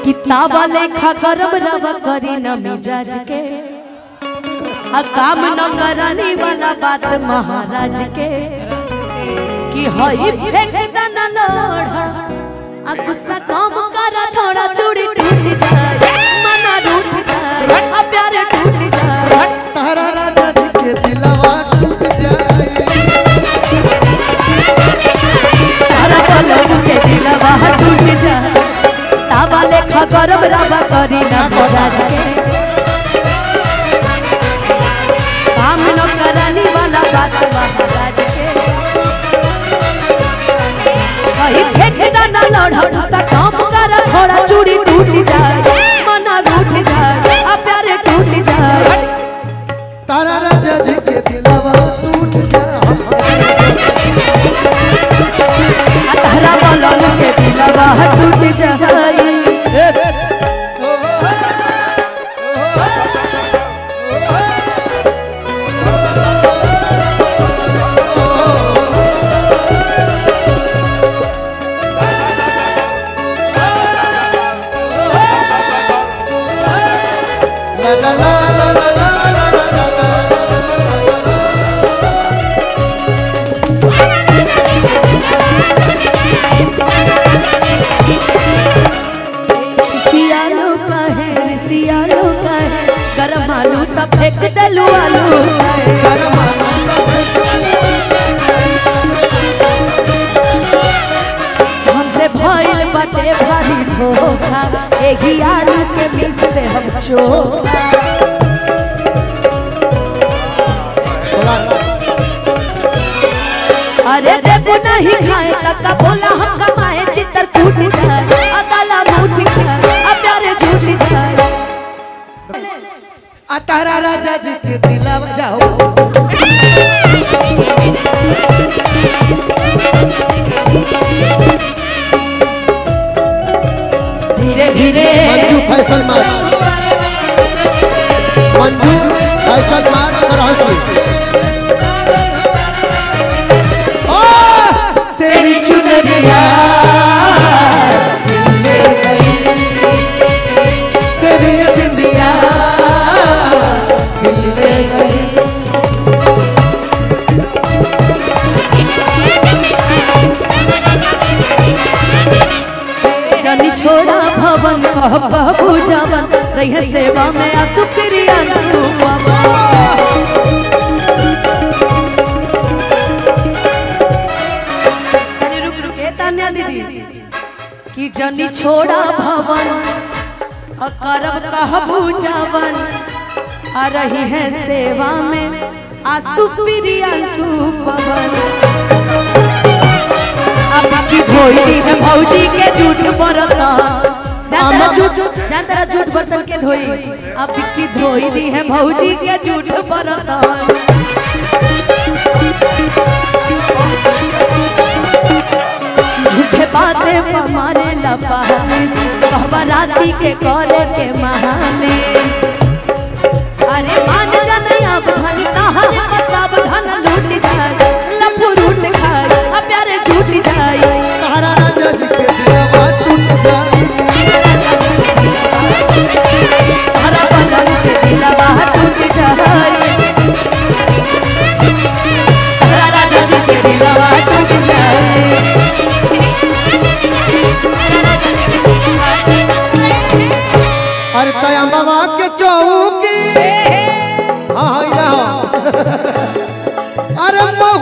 किताबा लेखा गरम रवा करी न मिजाज के काम न कराने वाला बात महाराज के कि हई फेंक दना लोढ़ा गुस्सा कम करा थोड़ा चूड़ी टूट जाए मना रूठ जाए प्यार टूट जाए तारा राजा जी के दिलवा टूट जाए तारा पलक के दिलवा टूट जाए तावा लेखा गरम रवा करी ना मिजाज के काम न कराने वाला बात महाराज के कहीं फेंक ना लौड़ा गुस्सा कम करा थोड़ा चूड़ी टूट जाए मना रूठ जाए प्यार टूट जाए तारा राजा जी के दिलवा टूट जाए तारा पलक के दिलवा टूट जाए गरम आलू तब फेंक दलू आलू हमसे भइल बटे भारी धोखा एही आलू के मिस से हम चोखा अरे देव नहीं खाए तका बोला हम कमाए चित्तर टूट जाए अदाला रूठ जाए प्यार झूठ जाए तारा राजा जी के दिलवा जाओ धीरे धीरे मंजू फैसल मार कर हंसी तेरी चुनरिया तेरी बिंदिया जनी छोड़ा भवन कह बाबू जावन रही सेवा में आंसू प्रिया रुक रुके तान्या दीदी कि जनी छोड़ा भवन करब कहबू जावन आ रही है सेवा में आंसू प्रिया पवन की धोई है भौजी के झूठ बर्तन जानता झूठ बर्तन के धोई अब की धोई दी है भौजी के झूठ बर्तन झूठे बातें हमारे लपालिस कहबराती के करे के महाली अरे मान जाने अब धन कहाँ सब धन लूट जाए लफू लूट खाए प्यारे झूठ जाए तारा राजा जी के दिलवा टूट जाए तारा पलक के दिलवा टूट जाए तारा राजा जी के दिलवा टूट जाए अरे तया बाबा के चौकी